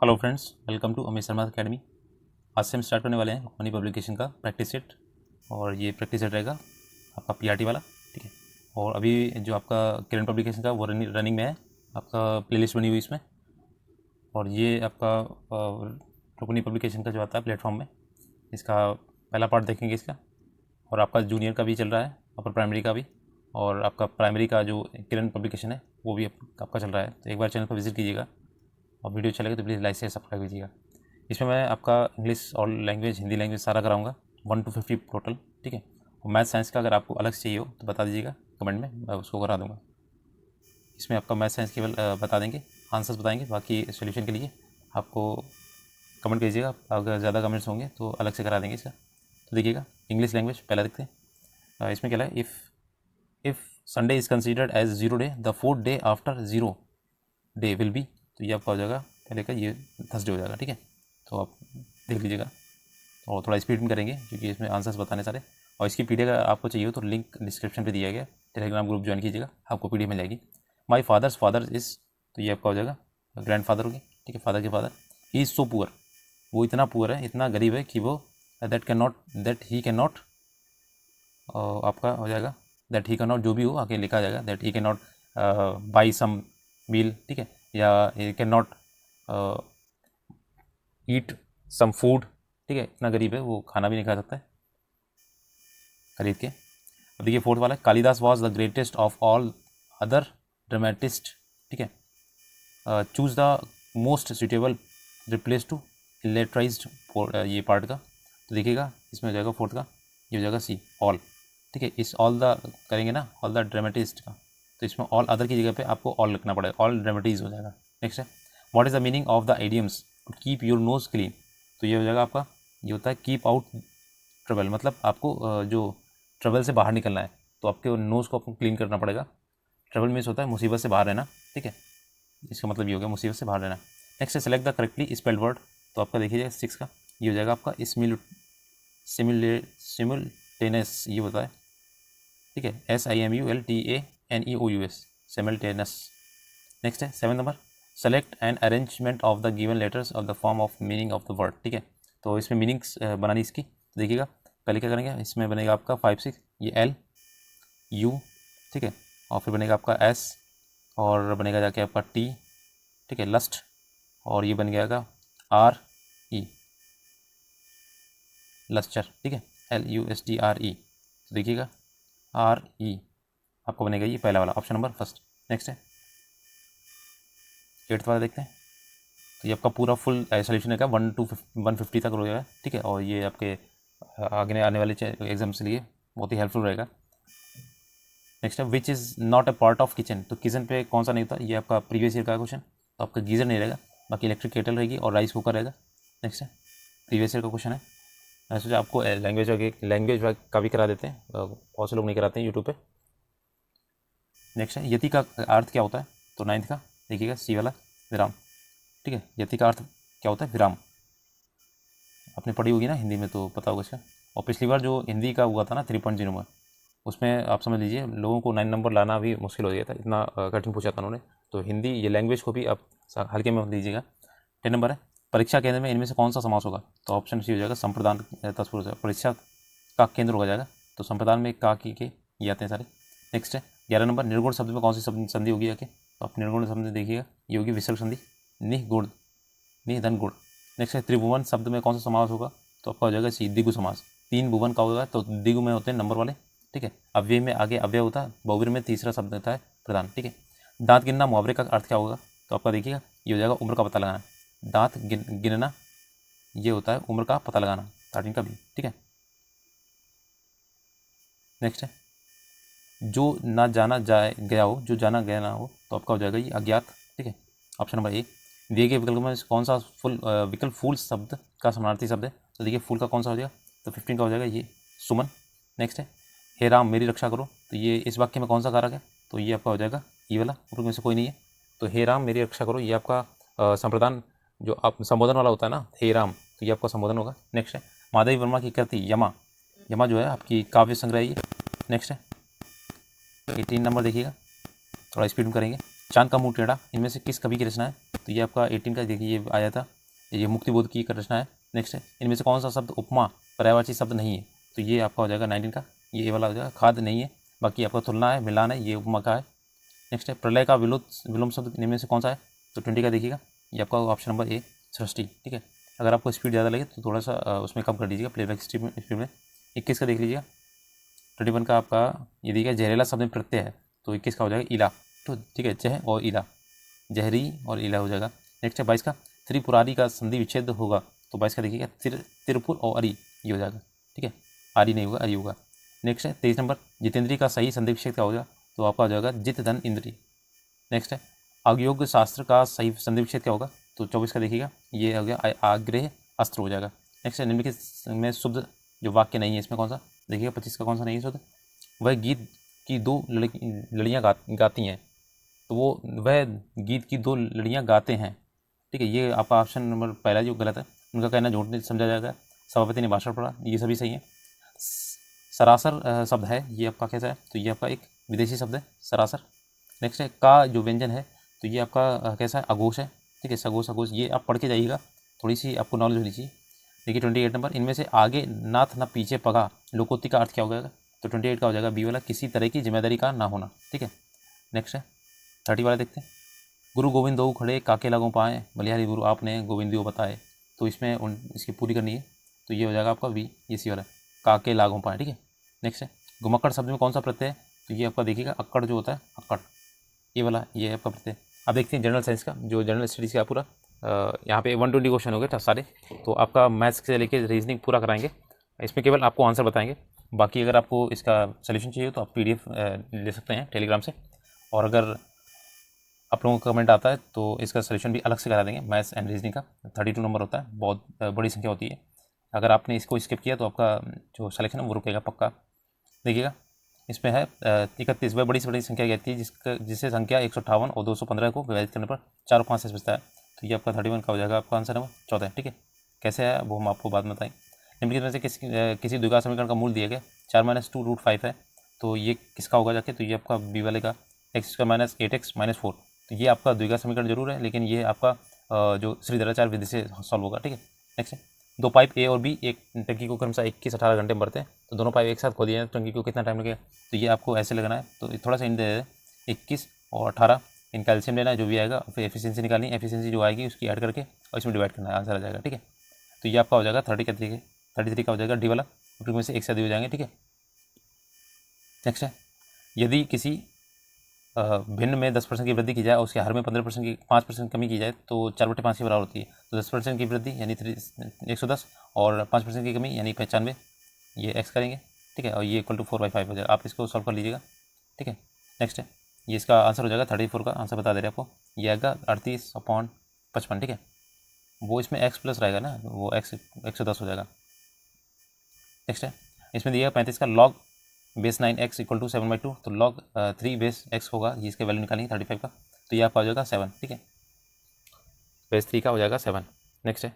Hello friends, welcome Amit Sharma academy. आज से हम स्टार्ट करने वाले हैं मनी पब्लिकेशन का प्रैक्टिस सेट। और ये प्रैक्टिस सेट रहेगा आपका पीआरटी वाला, ठीक है। और अभी जो आपका करंट पब्लिकेशन का वो रनिंग में है, आपका प्लेलिस्ट बनी हुई इसमें। और ये आपका मनी पब्लिकेशन का जो आता है प्लेटफॉर्म में, इसका पहला पार्ट देखेंगे इसका। और आपका जूनियर का भी चल रहा है, अपर प्राइमरी का भी, और आपका प्राइमरी का जो करंट पब्लिकेशन है वो भी आपका चल रहा है। तो एक बार चैनल पर विजिट कीजिएगा और वीडियो अच्छा लगे तो प्लीज़ लाइक से सब्सक्राइब कीजिएगा। इसमें मैं आपका इंग्लिश और लैंग्वेज, हिंदी लैंग्वेज सारा कराऊंगा 1 to 50 टोटल, ठीक है। और मैथ साइंस का अगर आपको अलग से चाहिए हो तो बता दीजिएगा कमेंट में, मैं उसको करा दूंगा। इसमें आपका मैथ साइंस केवल बता देंगे, आंसर्स बताएंगे, बाकी सोल्यूशन के लिए आपको कमेंट कीजिएगा। अगर ज़्यादा कमेंट्स होंगे तो अलग से करा देंगे इसका। तो देखिएगा, इंग्लिश लैंग्वेज पहला देखते हैं। इसमें क्या है, if Sunday is considered as 0 day, the 4th day after 0 day will be. तो ये आपका हो जाएगा पहले का, ये थर्सडे हो जाएगा, ठीक है। तो आप देख लीजिएगा और थोड़ा स्पीड में करेंगे क्योंकि इसमें आंसर्स बताने सारे। और इसकी पीडीएफ अगर आपको चाहिए हो तो लिंक डिस्क्रिप्शन पे दिया गया, टेलीग्राम ग्रुप ज्वाइन कीजिएगा, आपको पीडीएफ मिल जाएगी। माई फादर्स फादर इज़, तो ये आपका हो जाएगा ग्रैंड फादर होगी, ठीक है, फादर के father. He is so poor, वो इतना पुअर है, इतना गरीब है कि वो दैट ही कैन नॉट, आपका हो जाएगा दैट ही कैन नॉट, जो भी हो आगे लिखा जाएगा, that he can not buy some meal, ठीक है, या he can not eat some food, ठीक है। इतना गरीब है वो खाना भी नहीं खा सकता है खरीद के। अब देखिए फोर्थ वाला, Kalidas was the greatest of all other dramatist, ठीक है। Choose the most suitable replace to electrised, ये पार्ट का। तो देखिएगा इसमें हो जाएगा फोर्थ का, ये हो जाएगा सी, ऑल, ठीक है। इस ऑल द करेंगे ना, ऑल द ड्रामेटिस्ट का, तो इसमें ऑल अदर की जगह पे आपको ऑल लिखना पड़ेगा, ऑल ड्रामेटीज हो जाएगा। नेक्स्ट है, what is the meaning of the idioms to keep your nose clean. तो ये हो जाएगा आपका, ये होता है कीप आउट ट्रबल, मतलब आपको जो ट्रबल से बाहर निकलना है तो आपके नोज़ को आपको क्लीन करना पड़ेगा। ट्रबल मीन्स होता है मुसीबत से बाहर रहना, ठीक है, इसका मतलब ये हो गया मुसीबत से बाहर रहना। नेक्स्ट है, select the correctly spelled word. तो आपका देखिए 6 का, ये हो जाएगा आपका सिमुलटेनियस, ये होता है, ठीक है, SIMULTANEOUS, सिमुलटेनियस। नेक्स्ट है 7 number, select and arrangement of the given letters of the form of meaning of the word, ठीक है। तो इसमें मीनिंग्स बनानी इसकी, देखिएगा पहले क्या करेंगे, इसमें बनेगा आपका 5 6, ये L U, ठीक है, और फिर बनेगा आपका S, और बनेगा जाके आपका T, ठीक है, लस्ट, और ये बन जाएगा RE, लस्टर, ठीक है, LUSTRE। तो देखिएगा RE आपको बनेगा ये पहला वाला, ऑप्शन नंबर फर्स्ट। नेक्स्ट है 8th वाला देखते हैं। तो ये आपका पूरा फुल सोल्यूशन है 1 to 150 तक हो जाएगा, ठीक है। और ये आपके आगे आने वाले एग्जाम्स के लिए बहुत ही हेल्पफुल रहेगा। नेक्स्ट है, which is not a part of kitchen. तो किचन पे कौन सा नहीं होता, ये आपका प्रीवियस ईयर का क्वेश्चन। तो आपका गीज़र नहीं रहेगा, बाकी इलेक्ट्रिक केटल रहेगी और राइस कुकर रहेगा। नेक्स्ट है, प्रीवियस ईयर का क्वेश्चन है। मैं सोचा आपको लैंग्वेज का भी करा देते हैं, बहुत से लोग नहीं कराते हैं यूट्यूब पे। नेक्स्ट है, यति का अर्थ क्या होता है। तो 9th का देखिएगा, सी वाला, विराम, ठीक है। यति का अर्थ क्या होता है, विराम। आपने पढ़ी होगी ना हिंदी में तो पता होगा इसका। और पिछली बार जो हिंदी का हुआ था ना 3.0 में, उसमें आप समझ लीजिए लोगों को 9 नंबर लाना भी मुश्किल हो गया था, इतना कठिन पूछा था उन्होंने। तो हिंदी ये लैंग्वेज को भी आप हल्के में लीजिएगा। 10 नंबर है, परीक्षा केंद्र में इनमें से कौन सा समास होगा। तो ऑप्शन सी हो जाएगा, संप्रदान तत्पुरुष। परीक्षा का केंद्र हो जाएगा, तो संप्रदान में का की के ये आते हैं सारे। नेक्स्ट है 11 नंबर, निर्गुण शब्द में कौन सी संधि होगी जाके। तो आप निर्गुण शब्द देखिएगा, ये होगी विसर्ग संधि, निह गुण, निह धन गुण। नेक्स्ट है, त्रिभुवन शब्द में कौन सा समास होगा। तो आपका हो जाएगा सी, द्विगु समास। 3 भुवन का होगा, तो द्विगु में होते हैं नंबर वाले, ठीक है। अव्यय में आगे अव्यय होता है, बहुवीर में तीसरा शब्द होता है प्रधान, ठीक है। दांत गिनना मुहावरे का अर्थ क्या होगा। तो आपका देखिएगा, ये हो जाएगा उम्र का पता लगाना। दांत गिनना ये होता है उम्र का पता लगाना, 13 का भी, ठीक है। नेक्स्ट है, जो ना जाना जाए गया हो, जो जाना गया ना हो, तो आपका हो जाएगा ये अज्ञात, ठीक है, ऑप्शन नंबर ए। दिए गए विकल्प में कौन सा विकल्प फूल शब्द का समानार्थी शब्द है। तो देखिए फूल का कौन सा हो जाएगा, तो 15 का हो जाएगा ये सुमन। नेक्स्ट है, हे राम मेरी रक्षा करो। तो ये इस वाक्य में कौन सा कारक है। तो ये आपका हो जाएगा ये वाला, ऊपर में से कोई नहीं है। तो हे राम मेरी रक्षा करो, ये आपका संप्रदान जो आप संबोधन वाला होता है ना, हे राम, तो ये आपका संबोधन होगा। नेक्स्ट है, माधवी वर्मा की कृति यमा, यमा जो है आपकी काव्य संग्रह है ये। नेक्स्ट है 18 नंबर देखिएगा, थोड़ा स्पीड में करेंगे। चांद का मुंह टेढ़ा इनमें से किस कवि की रचना है। तो ये आपका 18 का देखिए ये आया था, ये मुक्तिबोध की एक रचना है। नेक्स्ट है, इनमें से कौन सा शब्द उपमा पर्यायवाची शब्द नहीं है, तो ये आपका हो जाएगा 19 का, ये वाला हो जाएगा। खाद नहीं है, बाकी आपका तुलना है, मिलान है, ये उपमा का है। नेक्स्ट है, प्रलय का विलोम शब्द इनमें से कौन सा है, तो 20 का देखिएगा, ये आपका ऑप्शन नंबर ए सृष्टि। ठीक है, अगर आपको स्पीड ज़्यादा लगे तो थोड़ा सा उसमें कम कर दीजिएगा प्लेबैक स्पीड में। 21 का देख लीजिएगा, 21 का आपका ये देखिए जहरीला शब्द में प्रत्यय है, तो 21 का हो जाएगा इला। तो ठीक है, जह और इला, जहरी और इला हो जाएगा। नेक्स्ट है 22 का, त्रिपुरारी का संधि विच्छेद होगा, तो 22 का देखिएगा तिरपुर और अरी, ये हो जाएगा। ठीक है, आरी नहीं होगा, अरी होगा। नेक्स्ट है 23 नंबर, जितेंद्री का सही संधि विच्छेद का होगा, तो आपका हो जाएगा जित धन इंद्री। नेक्स्ट है, अग्योग शास्त्र का सही संधि विच्छेद क्या होगा, तो 24 का देखिएगा, ये हो गया आग्रह अस्त्र हो जाएगा। नेक्स्ट है, निम्नलिखित में शुद्ध जो वाक्य नहीं है इसमें कौन सा, देखिएगा 25 का कौन सा नहीं है शुद्ध, वह गीत की दो लड़ियाँ गाती हैं, तो वह गीत की दो लड़ियाँ गाते हैं। ठीक है, ये आपका ऑप्शन नंबर पहला जो गलत है, उनका कहना झूठ नहीं समझा जाएगा, सभापति ने भाषण पढ़ा, ये सभी सही है। सरासर शब्द है, ये आपका कैसा है, तो ये आपका एक विदेशी शब्द है सरासर। नेक्स्ट है, का जो व्यंजन है, तो ये आपका कैसा है, अघोष है। ठीक है, सघोष अघोष, ये आप पढ़ के जाइएगा, थोड़ी सी आपको नॉलेज होनी चाहिए। देखिए 28 नंबर, इनमें से आगे नाथ न पीछे पगा लोकोक्ति का अर्थ क्या हो जाएगा, तो 28 का हो जाएगा बी वाला, किसी तरह की जिम्मेदारी का ना होना। ठीक है, नेक्स्ट है 30 वाला देखते हैं, गुरु गोविंद दो खड़े काके लागों पाए, बलिहारी गुरु आपने गोविंदियों बताए, तो इसमें इसकी पूरी करनी है, तो ये हो जाएगा आपका बी, ये सी वाला, काके लागों पाए। ठीक है, नेक्स्ट है, घुमक्कड़ शब्द में कौन सा प्रत्यय है, तो ये आपका देखिएगा अक्कड़ जो होता है, अक्कड़, ये वाला, ये आपका प्रत्यय। अब देखते हैं जनरल साइंस का, जो जनरल स्टडीज़ का पूरा यहाँ पे 120 क्वेश्चन हो गए सारे, तो आपका मैथ्स से लेके रीजनिंग पूरा कराएंगे, इसमें केवल आपको आंसर बताएंगे। बाकी अगर आपको इसका सलूशन चाहिए तो आप PDF ले सकते हैं टेलीग्राम से, और अगर आप लोगों का कमेंट आता है तो इसका सलूशन भी अलग से करा देंगे। मैथ्स एंड रीजनिंग का 32 नंबर होता है, बहुत बड़ी संख्या होती है। अगर आपने इसको स्किप किया तो आपका जो सलेक्शन है वो रुकेगा पक्का। देखिएगा, इसमें है 31, वह बड़ी से बड़ी संख्या कहती है जिससे संख्या 158 और 215 को विभाजित करने पर 4 और 5 से बचता है, तो ये आपका 31 का हो जाएगा आपका आंसर नंबर 14। ठीक है, कैसे है वो हम आपको बाद में बताएंगे। निम्नलिखित में से किसी द्विघात समीकरण का मूल दिया गया 4 - 2 √5 है, तो ये किसका होगा जाके, तो ये आपका बी वाले का x² - 8x - 4, तो ये आपका द्विघात समीकरण जरूर है, लेकिन ये आपका जो श्रीधराचार्य विधि से सॉल्व होगा। ठीक है, नेक्स्ट है, दो पाइप ए और बी एक टंकी को क्रमशः 21-18 घंटे में भरते हैं, तो दोनों पाइप एक साथ खोल दिए हैं तो टंकी को कितना टाइम लगेगा, तो ये आपको ऐसे लगना है, तो थोड़ा सा इन दे 21 और 18, इन कैल्शियम लेना है जो भी आएगा, फिर एफिशिएंसी निकालनी है, एफिशिएंसी जो आएगी उसकी ऐड करके और इसमें डिवाइड करना है, आंसर आ जाएगा। ठीक है, तो ये आपका हो जाएगा 30 का, 33 का हो जाएगा डी वाला, क्योंकि में से एक से अधिक हो जाएंगे। ठीक है, नेक्स्ट है, यदि किसी भिन्न में 10% की वृद्धि की जाए और उसके हर में 15% की 5% कमी की जाए तो 4/5 के बराबर होती है, तो 10% की वृद्धि यानी 110 और 5% की कमी यानी 95, ये x करेंगे। ठीक है, और ये इक्वल टू 4/5 हो जाएगा, आप इसको सॉल्व कर लीजिएगा। ठीक है, नेक्स्ट है, ये इसका आंसर हो जाएगा 34 का आंसर बता दे रहे हैं आपको, ये आएगा 38/55। ठीक है, वो इसमें x प्लस रहेगा ना, वो x 110 हो जाएगा। नेक्स्ट है, इसमें दिया 35 का log बेस 9x = 7/2, तो log 3 बेस x होगा, ये इसके वैल्यू निकालेंगे 35 का, तो ये आपका हो जाएगा 7। ठीक है, बेस 3 का हो जाएगा 7। नेक्स्ट है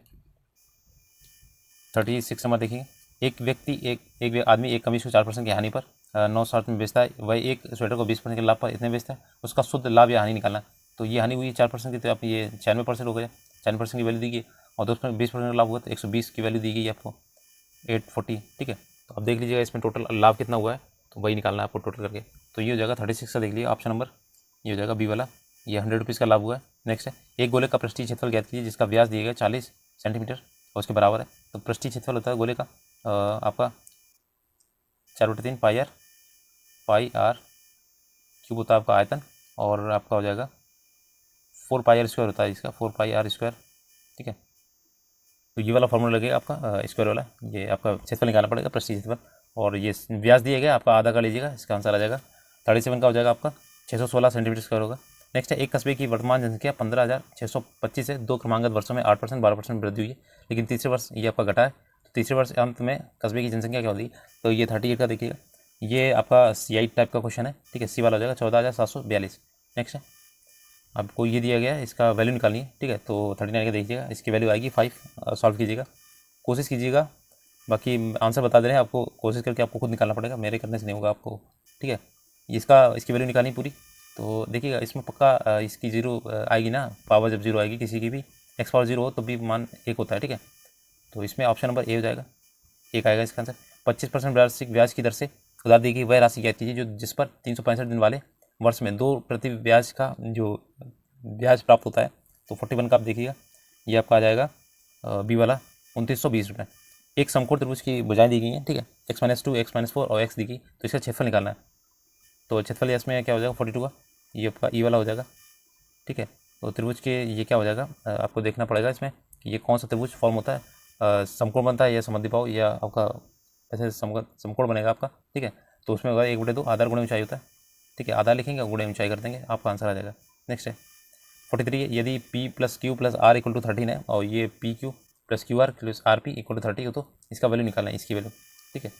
36 नंबर देखिए, एक व्यक्ति एक आदमी एक कमीज को 4% की हानि पर 9 शर्ट में बेचता है, वह एक स्वेटर को 20% के लाभ पर इतने बेचता है, उसका शुद्ध लाभ या हानि निकालना, तो ये हानि हुई 4% की, तो आप ये 96% हो गया, 96% की वैल्यू दी गई, और 20% का लाभ हुआ तो 120 की वैल्यू दी गई आपको 840। ठीक है, तो अब देख लीजिएगा इसमें टोटल लाभ कितना हुआ है, तो वही निकालना है आपको टोटल करके, तो ये हो जाएगा 36 का, देख लीजिए ऑप्शन नंबर, ये हो जाएगा बी वाला, ये 100 रुपीज़ का लाभ हुआ है। नेक्स्ट है, एक गोले का पृष्ठीय क्षेत्रफल ज्ञात कीजिए जिसका व्यास दिया गया 40 सेंटीमीटर और उसके बराबर है, तो पृष्ठीय क्षेत्रफल होता है गोले का आपका 4/3 πr क्यूब होता है आपका आयतन, और आपका हो जाएगा 4πr² होता है इसका, 4πr²। ठीक है, तो ये वाला फॉर्मूला लगेगा आपका स्क्वायर वाला, ये आपका क्षेत्रफल निकालना पड़ेगा पृष्ठीय क्षेत्रफल, और ये व्यास दिया गया आपका आधा का लीजिएगा, इसका आंसर आ जाएगा 37 का हो जाएगा आपका 616 सेंटीमीटर स्क्वायर होगा। नेक्स्ट है, एक कस्बे की वर्तमान जनसंख्या 15,625 है, 2 क्रमांगत वर्षों में 8% 12% वृद्धि हुई है, लेकिन तीसरे वर्ष ये आपका घटा है, तो तीसरे वर्ष अंत में कस्बे की जनसंख्या क्या होगी, तो ये 38 का देखिएगा, ये आपका CI टाइप का क्वेश्चन है। ठीक है, सी वाला हो जाएगा 14,742। नेक्स्ट है, आपको ये दिया गया है, इसका वैल्यू निकालनी है। ठीक है, तो 39 का देखिएगा, इसकी वैल्यू आएगी 5, सॉल्व कीजिएगा, कोशिश कीजिएगा, बाकी आंसर बता दे रहे हैं आपको, कोशिश करके आपको खुद निकालना पड़ेगा, मेरे करने से नहीं होगा आपको। ठीक है, इसकी वैल्यू निकालनी पूरी, तो देखिएगा इसमें पक्का इसकी जीरो आएगी ना, पावर जब जीरो आएगी किसी की भी, एक्स पावर जीरो हो तो भी मान एक होता है, ठीक है। तो इसमें ऑप्शन नंबर ए हो जाएगा, एक आएगा इसका आंसर। 25% ब्याज की दर से उधार दी गई वह राशि ज्ञात कीजिए जो जिस पर 365 दिन वाले वर्ष में 2 प्रति ब्याज का जो ब्याज प्राप्त होता है। तो 41 का आप देखिएगा, ये आपका आ जाएगा बी वाला 2920 रुपये। एक समकोण त्रिभुज की भुजाएं दी गई हैं, ठीक है, x-2 x-4 और x दी गई, तो इसका क्षेत्रफल निकालना है। तो क्षेत्रफल इसमें क्या हो जाएगा 42 का, ये आपका ई वाला हो जाएगा, ठीक है। तो त्रिभुज के ये क्या हो जाएगा आपको देखना पड़ेगा इसमें कि ये कौन सा त्रिभुज फॉर्म होता है, समकोण बनता है या समद्विबाहु या आपका ऐसे समकोण बनेगा आपका, ठीक है। तो उसमें होगा 1/2 आधार गुणे ऊंचाई होता है, ठीक है, आधार लिखेंगे और गुणे ऊंचाई कर देंगे, आपका आंसर आ जाएगा। नेक्स्ट है 43, यदि P + Q + R = 13 है और ये PQ + QR + RP = 30 हो तो इसका वैल्यू निकालना है, इसकी वैल्यू, ठीक है।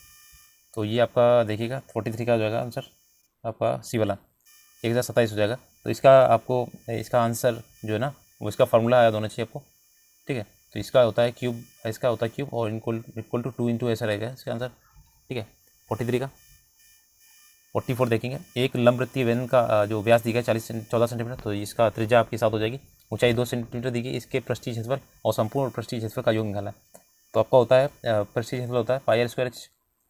तो ये आपका देखिएगा 43 का हो जाएगा आंसर आपका सी वाला 1027 हो जाएगा। तो इसका आपको इसका आंसर जो है ना वो इसका फार्मूला याद होना चाहिए आपको, ठीक है। तो इसका होता है क्यूब, इसका होता है क्यूब और इक्वल टू 2 × ऐसा रहेगा इसका आंसर, ठीक है। 43 का 44 देखेंगे, एक लंबवृत्तीय व्यंजन का जो व्यास दी गया 14 सेंटीमीटर, तो इसका त्रिज्या आपके साथ हो जाएगी, ऊंचाई 2 सेंटीमीटर दी गई, इसके पृष्ठीय क्षेत्रफल और संपूर्ण पृष्ठीय क्षेत्रफल का योग निकालना है। तो आपका होता है पृष्ठीय क्षेत्रफल होता है πr²h,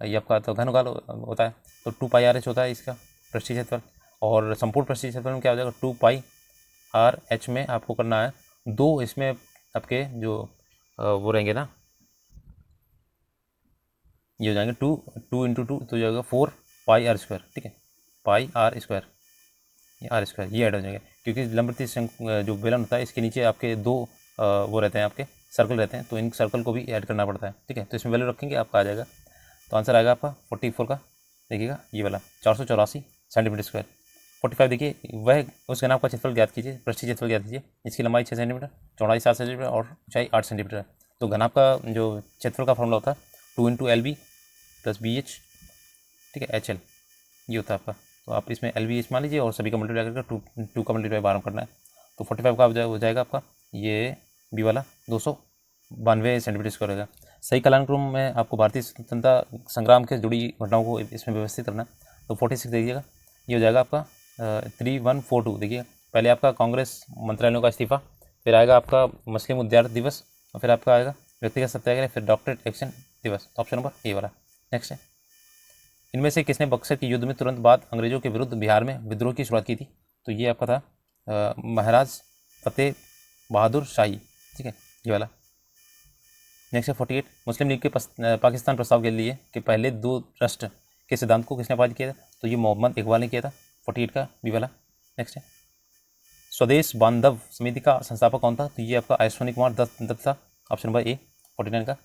ये आपका तो घनकाल होता है, तो 2πrh होता है इसका पृष्ठीय क्षेत्रफल, और संपूर्ण पृष्ठीय क्षेत्रफल में क्या हो जाएगा 2πrh में आपको करना है 2, इसमें आपके जो वो रहेंगे ना, ये हो जाएंगे 2 × 2 तो हो जाएगा 4πr², ठीक है, πr², ये r², ये ऐड हो जाएगा क्योंकि लंबवृत्तीय जो बेलन होता है इसके नीचे आपके 2 वो रहते हैं, आपके सर्कल रहते हैं, तो इन सर्कल को भी ऐड करना पड़ता है, ठीक है। तो इसमें वैल्यू रखेंगे आपका आ जाएगा, तो आंसर आएगा आपका 44 का, देखिएगा ये वाला 484 सेंटीमीटर²। 45 देखिए, वह उस घनाभ का क्षेत्रफल ज्ञात कीजिए, पृष्ठीय क्षेत्रफल ज्ञात कीजिए, इसकी लंबाई 6 सेंटीमीटर, चौड़ाई 7 सेंटीमीटर और ऊंचाई 8 सेंटीमीटर है। तो घनाभ का जो क्षेत्रफल का फॉर्मूला होता है 2 × LB + BH, ठीक है, HL ये होता है आपका। तो आप इसमें LBH मान लीजिए और सभी का मल्टीप्लाई करके 2 का मल्टीप्लाई 12 करना है। तो 45 का हो जाएगा आपका ये बी वाला 292 सेंटीमीटर² रहेगा। सही कालानुक्रम में आपको भारतीय स्वतंत्रता संग्राम के जुड़ी घटनाओं को इसमें व्यवस्थित करना है। तो 46 देखिएगा, ये हो जाएगा आपका 3142, देखिएगा पहले आपका कांग्रेस मंत्रालयों का इस्तीफा, फिर आएगा आपका मुस्लिम उद्यान दिवस और फिर आपका आएगा व्यक्तिगत सत्याग्रह, फिर डॉक्टरेट एक्शन दिवस, ऑप्शन नंबर ए वाला। नेक्स्ट है, इनमें से किसने बक्सर के युद्ध में तुरंत बाद अंग्रेजों के विरुद्ध बिहार में विद्रोह की शुरुआत की थी? तो ये आपका था महाराज फतेह बहादुर शाही, ठीक है, ये वाला। नेक्स्ट है 48, मुस्लिम लीग के पाकिस्तान प्रस्ताव के लिए कि पहले 2 राष्ट्र के सिद्धांत को किसने पारित किया था? तो ये मोहम्मद इकबाल ने किया था, 48 का बी वाला। नेक्स्ट है, स्वदेश बांधव समिति का संस्थापक कौन था? तो ये आपका अश्विनी कुमार दत्त था, ऑप्शन नंबर ए 49 का।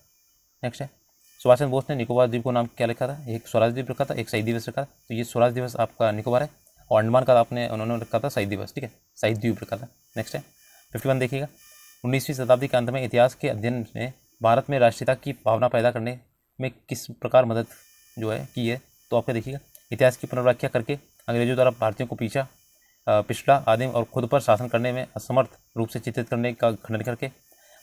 नेक्स्ट है, सुभाष चंद्र बोस ने निकोबार द्वीप को नाम क्या लिखा था? एक स्वराज द्वीप रखा था, एक शहीद दिवस रखा था, तो ये स्वराज दिवस आपका निकोबार है, और अंडमान का उन्होंने रखा था शहीद दिवस, ठीक है, शहीद द्वीप रखा था। नेक्स्ट है 51 देखिएगा, 19वीं शताब्दी के अंत में इतिहास के अध्ययन में भारत में राष्ट्रीयता की भावना पैदा करने में किस प्रकार मदद जो है की है? तो आपका देखिएगा, इतिहास की पुनर्व्याख्या करके अंग्रेजों द्वारा भारतीयों को पिछड़ा, आदिम और खुद पर शासन करने में असमर्थ रूप से चित्रित करने का खंडन करके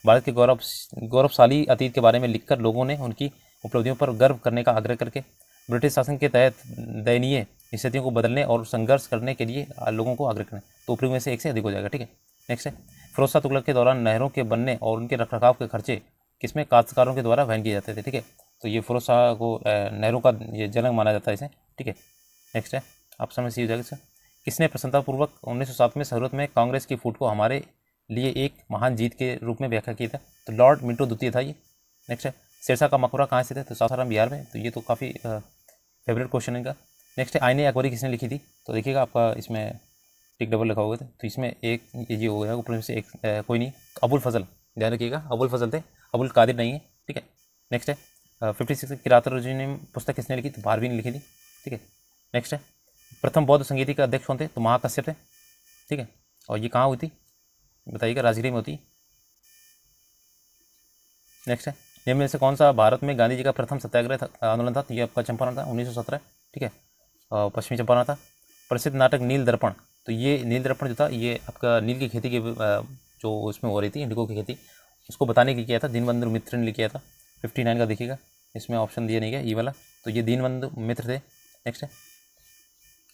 भारत के गौरवशाली अतीत के बारे में लिखकर लोगों ने उनकी उपलब्धियों पर गर्व करने का आग्रह करके ब्रिटिश शासन के तहत दयनीय स्थितियों को बदलने और संघर्ष करने के लिए लोगों को आग्रह करें। तो ऊपरी में से एक से अधिक हो जाएगा, ठीक है। नेक्स्ट है, फिरोज शाह तुगलक के दौरान नहरों के बनने और उनके रखरखाव के खर्चे किसमें काश्तकारों के द्वारा वहन किए जाते थे, ठीक है। तो ये फिरोज शाह को नहरों का ये जनक माना जाता है इसे, ठीक है। नेक्स्ट है, आप समझ सी हो जाएगा। किसने प्रसन्नतापूर्वक 1907 में शरूअत में कांग्रेस की फूट को हमारे लिए एक महान जीत के रूप में व्याख्या किया था? तो लॉर्ड मिंटो द्वितीय था ये। नेक्स्ट है, शेरशाह का मकबरा कहाँ स्थित है? तो सासाराम बिहार में, तो ये तो काफ़ी फेवरेट क्वेश्चन है इनका। नेक्स्ट है, आईने अकबरी किसने लिखी थी? तो देखिएगा आपका इसमें टिक डबल लिखा हुआ था, तो इसमें एक ये हो गया ऊपर में से एक कोई नहीं, अबुल फजल, ध्यान रखिएगा अबुल फजल थे, अबुल कादिर नहीं है, ठीक है। नेक्स्ट है 56 किरातुर्रजीम पुस्तक किसने लिखी? तो भारवी ने लिखी थी, ठीक है। नेक्स्ट है, प्रथम बौद्ध संगीति के अध्यक्ष कौन थे? तो महाकश्यप थे, ठीक है। और ये कहाँ हुई थी बताइएगा? राजगीर में होती। नेक्स्ट है, निम्न में से कौन सा भारत में गांधी जी का प्रथम सत्याग्रह आंदोलन था? तो ये आपका चंपारण था 1917, ठीक है, पश्चिमी चंपारण था। प्रसिद्ध नाटक नील दर्पण, तो ये नील दर्पण जो था ये आपका नील की खेती के जो उसमें हो रही थी इंडिगो की खेती, उसको बताने के लिए किया था, दीनबंधु मित्र ने किया था। 59 का देखिएगा, इसमें ऑप्शन दिया नहीं गया ये वाला, तो ये दीनबंधु मित्र थे। नेक्स्ट है,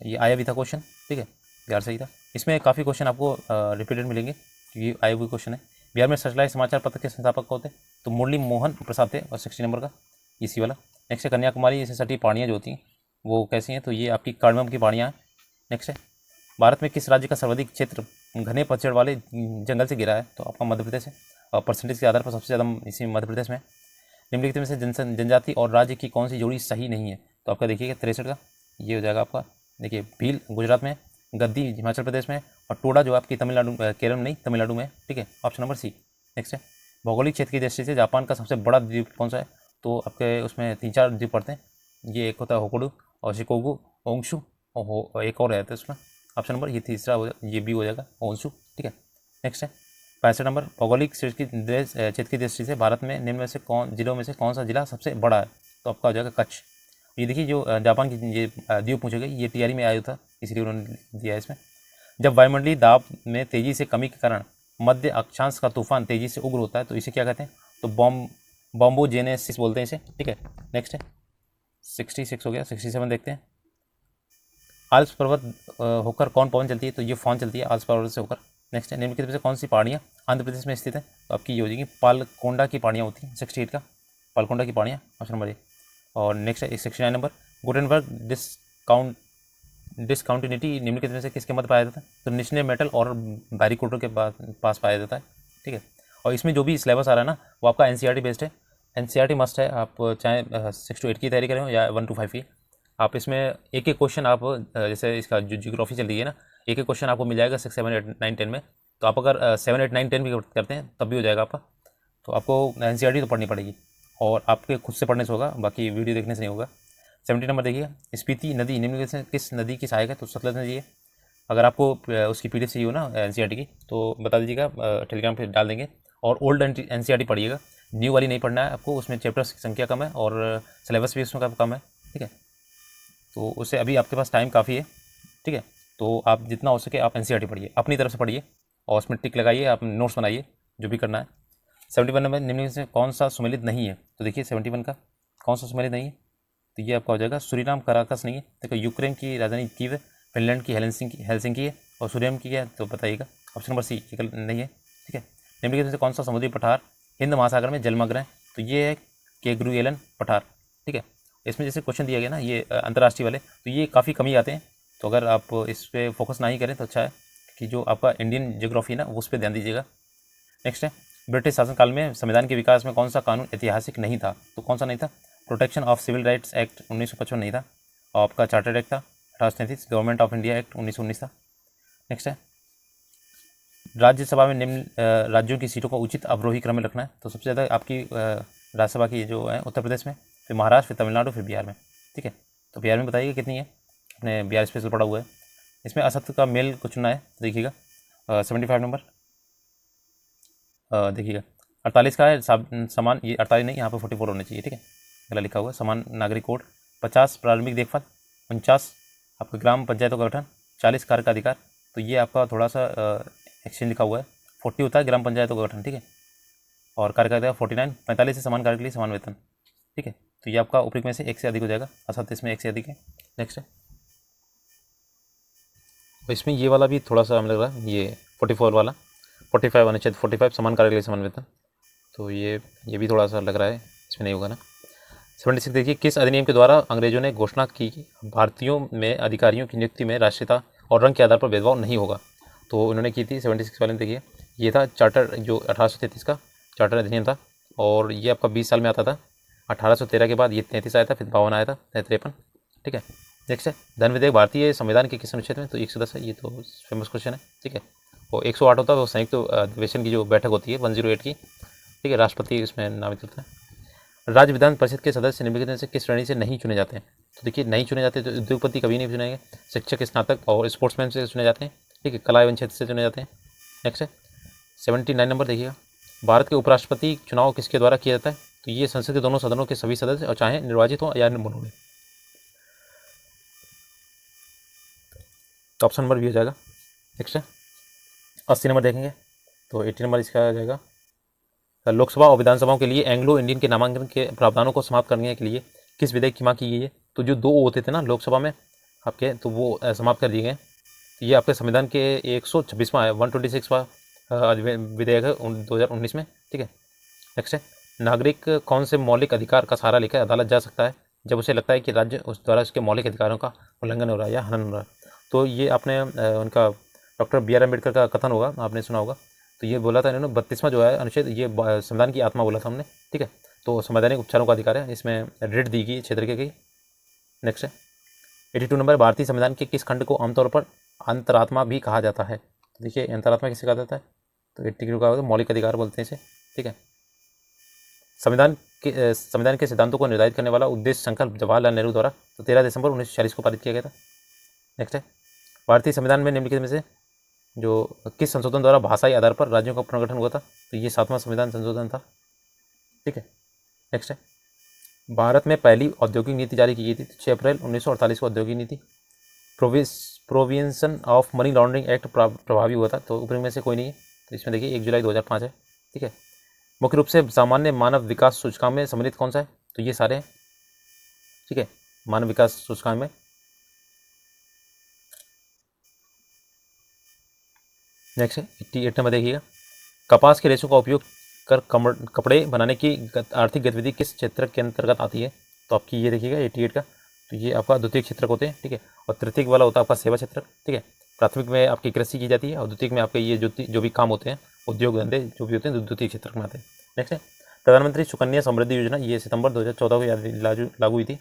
ये आया भी था क्वेश्चन, ठीक है। बिहार सही था। इसमें काफ़ी क्वेश्चन आपको रिपीटेड मिलेंगे क्योंकि आए हुए क्वेश्चन है। बिहार में सचलाई समाचार पत्र के संस्थापक कौन थे? तो मुरली मोहन प्रसाद थे और 60 नंबर का इसी वाला। नेक्स्ट है कन्याकुमारी से सटी पहाड़ियाँ जो होती हैं वो कैसी हैं? तो ये आपकी कार्डमम की पहाड़ियाँ हैं। नेक्स्ट है भारत में किस राज्य का सर्वाधिक क्षेत्र घने पतझड़ वाले जंगल से घिरा है? तो आपका मध्य प्रदेश है और परसेंटेज के आधार पर सबसे ज़्यादा इसी मध्य प्रदेश में है। निम्नलिखित में से जनजाति और राज्य की कौन सी जोड़ी सही नहीं है? तो आपका देखिएगा 63 का ये हो जाएगा आपका। देखिए भील गुजरात में, गद्दी हिमाचल प्रदेश में और टोडा जो आपकी तमिलनाडु केरल में नहीं तमिलनाडु में, ठीक है। Option number C. नेक्स्ट है भौगोलिक क्षेत्र की दृष्टि से जापान का सबसे बड़ा द्वीप कौन सा है? तो आपके उसमें 3-4 द्वीप पड़ते हैं। ये एक होता है होकुडू और शिकोगू, ओंगशू और एक और रहता है उसमें। ऑप्शन नंबर ये तीसरा ये भी हो जाएगा ओंशू, ठीक है। नेक्स्ट है 65 नंबर भौगोलिक क्षेत्र की दृष्टि से भारत में निम्न में से जिलों में से कौन सा जिला सबसे बड़ा है? तो आपका हो जाएगा कच्छ। ये देखिए जो जापान की ये द्वीप पूछे गए ये टीआरई में आया था इसलिए उन्होंने दिया है इसमें। जब वायुमंडलीय दाब में तेजी से कमी के कारण मध्य अक्षांश का तूफान तेजी से उग्र होता है तो इसे क्या कहते हैं? तो बॉम्बोजेनेसिस बोलते हैं इसे, ठीक है। नेक्स्ट है 66 हो गया। 67 देखते हैं आल्प्स पर्वत होकर कौन पवन चलती है? तो ये फॉन चलती है आल्प्स पर्वत से होकर। नेक्स्ट है निम्नलिखित में से कौन सी पहाड़ियाँ आंध्र प्रदेश में स्थित है? तो आपकी ये हो जाएगी पालकोंडा की पहाड़ियाँ होती हैं। 68 का पालकोंडा की पहाड़ियाँ ऑप्शन नंबर ए। और नेक्स्ट है 69 नंबर गुटेनबर्ग डिस्काउंटिनिटी निम्नलिखित में से किसके मध्य पाया जाता है? तो निश्चय मेटल और बैरिकोडर के पास पाया जाता है, ठीक है। और इसमें जो भी सिलेबस आ रहा है ना वो आपका एनसीईआरटी बेस्ड है। एनसीईआरटी मस्ट है, आप चाहे 6 to 8 की तैयारी करें हो या 1 to 5 की। आप इसमें एक एक क्वेश्चन आप जैसे इसका जो जियोग्राफी चल रही है ना एक एक क्वेश्चन आपको मिल जाएगा 6, 7, 8, 9, 10 में। तो आप अगर 7, 8, 9, 10 भी करते हैं तब भी हो जाएगा आपका। तो आपको एनसीईआरटी तो पढ़नी पड़ेगी और आपके खुद से पढ़ने से होगा, बाकी वीडियो देखने से नहीं होगा। 70 नंबर देखिए स्पीति नदी निम्नलिखित से किस नदी की सहायक है? तो सतलज नदी है। अगर आपको उसकी पीडीएफ चाहिए हो ना एनसीईआरटी की तो बता दीजिएगा, टेलीग्राम पे डाल देंगे। और ओल्ड एनसीईआरटी पढ़िएगा, न्यू वाली नहीं पढ़ना है आपको, उसमें चैप्टर्स की संख्या कम है और सिलेबस भी उसमें कम है, ठीक है। तो उससे अभी आपके पास टाइम काफ़ी है, ठीक है। तो आप जितना हो सके आप एनसीईआरटी पढ़िए, अपनी तरफ से पढ़िए और उसमें टिक लगाइए, आप नोट्स बनाइए जो भी करना है। 71 नंबर निम्नलिखित से कौन सा सुमेलित नहीं है? तो देखिए 71 का कौन सा सुमेलित नहीं है? तो ये आपका हो जाएगा सूरीनाम कराकस नहीं है। देखो यूक्रेन की राजधानी कीव है, फिनलैंड की हेलसिंकी है और सूरीनाम की है तो बताइएगा। ऑप्शन नंबर सी नहीं है, ठीक है। निम्नलिखित से कौन सा समुद्री पठार हिंद महासागर में जलमग्न है? तो ये है केग्रुएलन पठार, ठीक है। इसमें जैसे क्वेश्चन दिया गया ना ये अंतर्राष्ट्रीय वाले तो ये काफ़ी कमी आते हैं, तो अगर आप इस पर फोकस ना ही करें तो अच्छा है कि जो आपका इंडियन जियोग्राफी है ना उस पर ध्यान दीजिएगा। नेक्स्ट है ब्रिटिश शासनकाल में संविधान के विकास में कौन सा कानून ऐतिहासिक नहीं था? तो कौन सा नहीं था? Protection of civil rights act 1955 नहीं था और आपका चार्टर्ड एक्ट था 1833, गवर्नमेंट ऑफ इंडिया एक्ट 1919 था। नेक्स्ट है राज्यसभा में निम्न राज्यों की सीटों का उचित अवरोही क्रम में रखना है। तो सबसे ज़्यादा आपकी राज्यसभा की जो है उत्तर प्रदेश में, फिर महाराष्ट्र, फिर तमिलनाडु, फिर बिहार में, ठीक है। तो बिहार में बताइए कितनी है, अपने बिहार स्पेशल पड़ा हुआ है। इसमें असत्य का मेल को चुनना है, देखिएगा 75 नंबर देखिएगा 48 का है समान, ये 48 नहीं यहाँ पर 44 होना चाहिए, ठीक है। गला लिखा हुआ है समान नागरिक कोड। 50 प्रारंभिक देखभाल, 49 आपके ग्राम पंचायतों का गठन, 40 कार्य का अधिकार। तो ये आपका थोड़ा सा एक्सचेंज लिखा हुआ है, 40 होता है ग्राम पंचायतों का गठन, ठीक है। और कार्य का अधिकार 49, 45 से समान कार्य के लिए समान वेतन, ठीक है। तो ये आपका उपयुक्त में से एक से अधिक हो जाएगा, असत्य इसमें एक से अधिक है। नेक्स्ट है इसमें ये वाला भी थोड़ा सा हमें लग रहा है, ये 44 वाला 45 अनुच्छेद 45 समान कार्य के लिए समान वेतन, तो ये भी थोड़ा सा लग रहा है इसमें नहीं होगा ना। 76 देखिए किस अधिनियम के द्वारा अंग्रेजों ने घोषणा की भारतीयों में अधिकारियों की नियुक्ति में राष्ट्रीयता और रंग के आधार पर भेदभाव नहीं होगा? तो उन्होंने की थी 76 वाले में, देखिए ये था चार्टर जो 1833 का चार्टर अधिनियम था और ये आपका 20 साल में आता था। 1813 के बाद ये 33 आया था, फिर 52 आया था, 53, ठीक है। नेक्स्ट है धन विधेयक भारतीय संविधान के किस अनुच्छेद में? तो 110 है, ये तो फेमस क्वेश्चन है, ठीक है। और 108 होता है वो संयुक्त अधिवेशन की जो बैठक होती है 108 की, ठीक है। राष्ट्रपति इसमें नामित होता है। राज्य विधान परिषद के सदस्य निम्नलिखित में से किस श्रेणी से नहीं चुने जाते हैं? तो देखिए नहीं चुने जाते तो उद्योगपति कभी नहीं चुनेंगे, शिक्षक, स्नातक और स्पोर्ट्समैन से चुने जाते हैं, ठीक है। कला एवं क्षेत्र से चुने जाते हैं। नेक्स्ट है 79 नंबर देखिएगा भारत के उपराष्ट्रपति चुनाव किसके द्वारा किया जाता है? तो ये संसद के दोनों सदनों के सभी सदस्य और चाहे निर्वाचित हो या मनोनीत। तो ऑप्शन नंबर भी हो जाएगा। नेक्स्ट है 80 नंबर देखेंगे तो 80 नंबर इसका आ जाएगा लोकसभा और विधानसभाओं के लिए एंग्लो इंडियन के नामांकन के प्रावधानों को समाप्त करने के लिए किस विधेयक की मांग की गई है? तो जो 2 होते थे ना लोकसभा में आपके, तो वो समाप्त कर दिए गए, तो ये आपके संविधान के 126वां है, 126वां विधेयक है 2019 में, ठीक है। नेक्स्ट है, नागरिक कौन से मौलिक अधिकार का सहारा लेकर अदालत जा सकता है जब उसे लगता है कि राज्य उस द्वारा उसके मौलिक अधिकारों का उल्लंघन हो रहा है या हनन हो रहा है। तो ये आपने उनका डॉक्टर बी आर अम्बेडकर का कथन होगा, आपने सुना होगा। तो ये बोला था इन्होंने 32वां जो है अनुच्छेद, ये संविधान की आत्मा बोला था हमने, ठीक है। तो संवैधानिक उपचारों का अधिकार है, इसमें रिट दी गई क्षेत्र की गई। नेक्स्ट है 82 नंबर, भारतीय संविधान के किस खंड को आमतौर पर अंतरात्मा भी कहा जाता है। तो देखिए अंतरात्मा किसे कहा जाता है, तो 82 का मौलिक अधिकार बोलते हैं इसे, ठीक है। संविधान के सिद्धांतों को निर्धारित करने वाला उद्देश्य संकल्प जवाहरलाल नेहरू द्वारा तो 13 दिसंबर 1940 को पारित किया गया था। नेक्स्ट है, भारतीय संविधान में निम्नलिखित में से जो किस संशोधन द्वारा भाषाई आधार पर राज्यों का पुनर्गठन हुआ था, तो ये 7वां संविधान संशोधन था, ठीक है। नेक्स्ट है, भारत में पहली औद्योगिक नीति जारी की गई थी 6 अप्रैल 1948 को औद्योगिक नीति। Provision of money laundering act प्रभावी हुआ था, तो ऊपर में से कोई नहीं है, तो इसमें देखिए 1 जुलाई 2005 है, ठीक है। मुख्य रूप से सामान्य मानव विकास सूचकांक में सम्मिलित कौन सा है, तो ये सारे हैं, ठीक है, मानव विकास सूचकांक में। नेक्स्ट है 88 नंबर देखिएगा, कपास के रेशों का उपयोग कर कपड़े बनाने की आर्थिक गतिविधि किस क्षेत्र के अंतर्गत आती है, तो आपकी ये देखिएगा 88 का, तो ये आपका द्वितीय क्षेत्र होते हैं, ठीक है। और तृतीय वाला होता है आपका सेवा क्षेत्र, ठीक है। प्राथमिक में आपकी कृषि की जाती है और द्वितीय में आपके ये जो भी काम होते हैं, उद्योग धंधे जो भी होते हैं, द्वितीय क्षेत्र में आते हैं। नेक्स्ट है, प्रधानमंत्री सुकन्या समृद्धि योजना, ये सितंबर 2014 को लागू हुई थी,